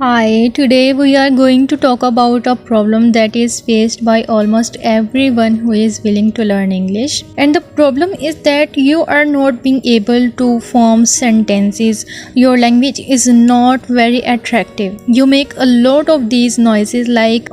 Hi, today we are going to talk about a problem that is faced by almost everyone who is willing to learn English. And the problem is that you are not being able to form sentences. Your language is not very attractive. You make a lot of these noises like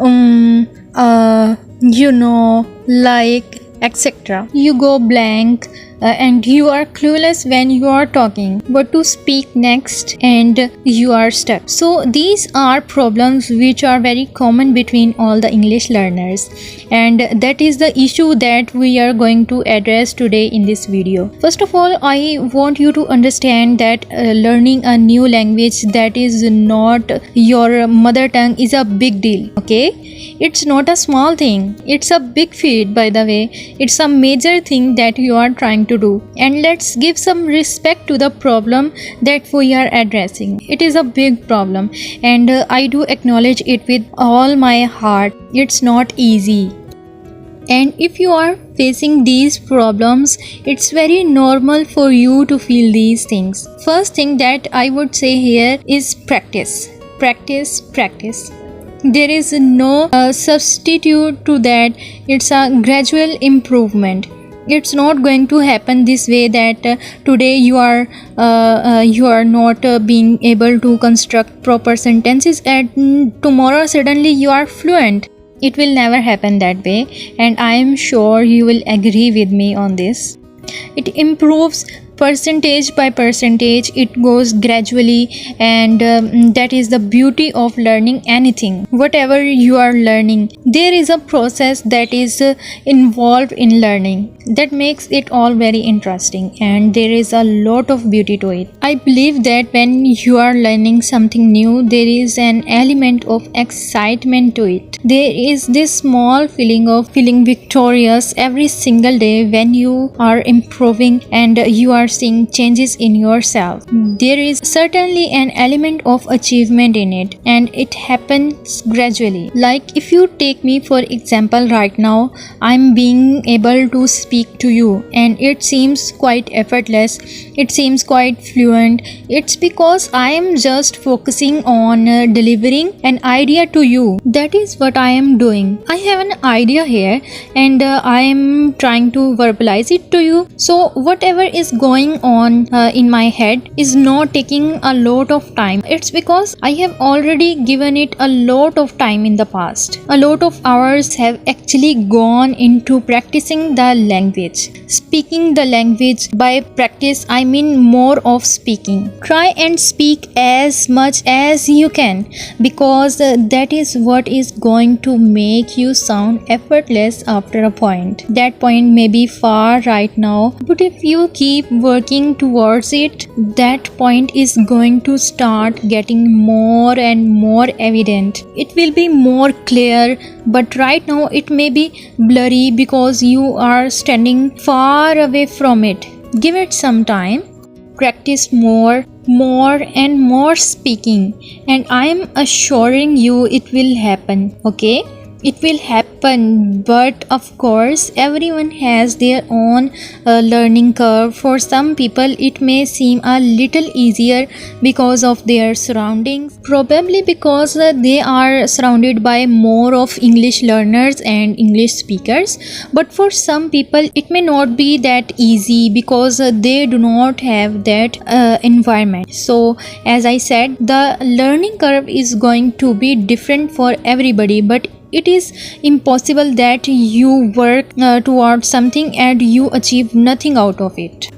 like, etc. You go blank and you are clueless when you are talking what to speak next and you are stuck. So these are problems which are very common between all the English learners, and that is the issue that we are going to address today in this video. First of all, I want you to understand that learning a new language that is not your mother tongue is a big deal. Okay, it's not a small thing, it's a big feat. By the way, it's a major thing that you are trying to do, and let's give some respect to the problem that we are addressing. It is a big problem, and I do acknowledge it with all my heart. It's not easy, and if you are facing these problems, it's very normal for you to feel these things. First thing that I would say here is practice. Practice. There is no substitute to that. It's a gradual improvement. It's not going to happen this way that today you are not being able to construct proper sentences and tomorrow suddenly you are fluent. It will never happen that way, and I am sure you will agree with me on this. It improves percentage by percentage. It goes gradually, and that is the beauty of learning anything. Whatever you are learning, there is a process that is involved in learning that makes it all very interesting, and there is a lot of beauty to it. I believe that when you are learning something new, there is an element of excitement to it. There is this small feeling of feeling victorious every single day when you are improving and you are seeing changes in yourself. There is certainly an element of achievement in it, and it happens gradually. Like if you take me for example, right now I'm being able to speak to you and it seems quite effortless, it seems quite fluent. It's because I am just focusing on delivering an idea to you. That is what I am doing. I have an idea here and I am trying to verbalize it to you. So whatever is going on in my head is not taking a lot of time. It's because I have already given it a lot of time in the past. A lot of hours have actually gone into practicing the language. Speaking the language. By practice, I mean more of speaking. Try and speak as much as you can, because that is what is going to make you sound effortless after a point. That point may be far right now, but if you keep working towards it, that point is going to start getting more and more evident. It will be more clear, but right now it may be blurry because you are standing far away from it. Give it some time. Practice more and more speaking, and I am assuring you it will happen. Okay? It will happen, but of course everyone has their own learning curve. For some people it may seem a little easier because of their surroundings, probably because they are surrounded by more of English learners and English speakers. But for some people it may not be that easy because they do not have that environment. So as I said, the learning curve is going to be different for everybody, but it is impossible that you work towards something and you achieve nothing out of it.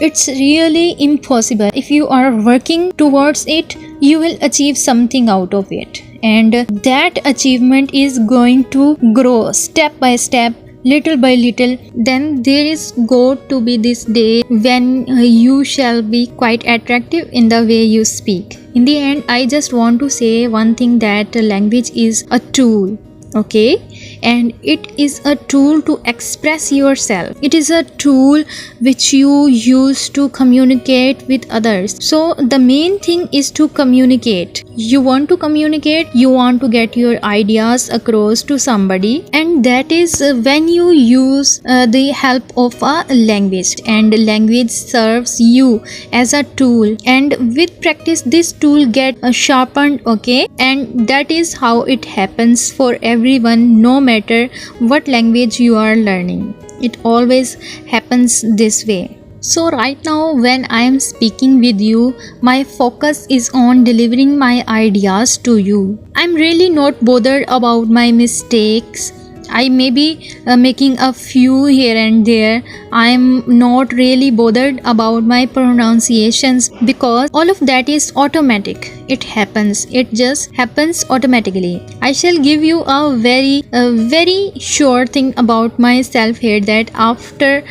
It's really impossible. If you are working towards it, you will achieve something out of it, and that achievement is going to grow step by step, little by little. Then there is going to be this day when you shall be quite attractive in the way you speak. In the end, I just want to say one thing, that language is a tool. Okay, and it is a tool to express yourself. It is a tool which you use to communicate with others. So the main thing is to communicate. You want to communicate, you want to get your ideas across to somebody, and that is when you use the help of a language, and language serves you as a tool, and with practice this tool get sharpened, okay? And that is how it happens for everyone, no matter what language you are learning. It always happens this way. So right now when I am speaking with you, my focus is on delivering my ideas to you. I'm really not bothered about my mistakes. I may be making a few here and there. I'm not really bothered about my pronunciations because all of that is automatic. It happens. It just happens automatically. I shall give you a very short thing about myself here, that after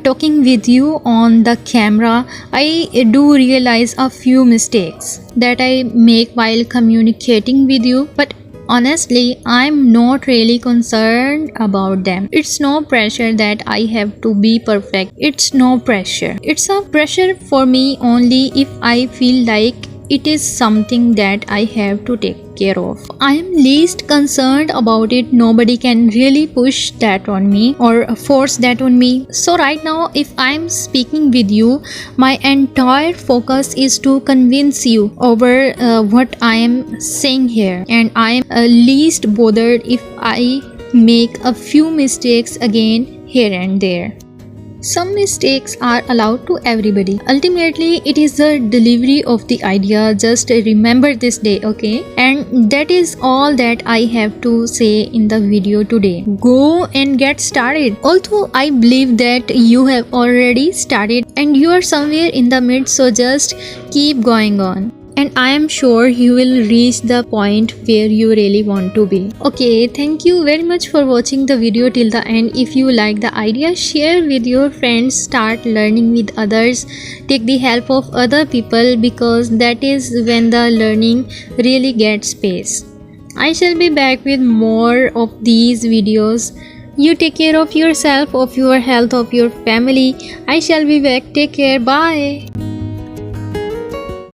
talking with you on the camera, I do realize a few mistakes that I make while communicating with you, but honestly, I'm not really concerned about them. It's no pressure that I have to be perfect. It's no pressure. It's a pressure for me only if I feel like it is something that I have to take care of. I am least concerned about it. Nobody can really push that on me or force that on me. So right now, if I am speaking with you, my entire focus is to convince you over what I am saying here, and I am least bothered if I make a few mistakes again here and there. Some mistakes are allowed to everybody. Ultimately, it is the delivery of the idea. Just remember this day, okay? And that is all that I have to say in the video today. Go and get started. Although I believe that you have already started and you are somewhere in the mid, so just keep going on. And I am sure you will reach the point where you really want to be. Okay, thank you very much for watching the video till the end. If you like the idea, share with your friends, start learning with others, take the help of other people, because that is when the learning really gets space. I shall be back with more of these videos. You take care of yourself, of your health, of your family. I shall be back. Take care. Bye.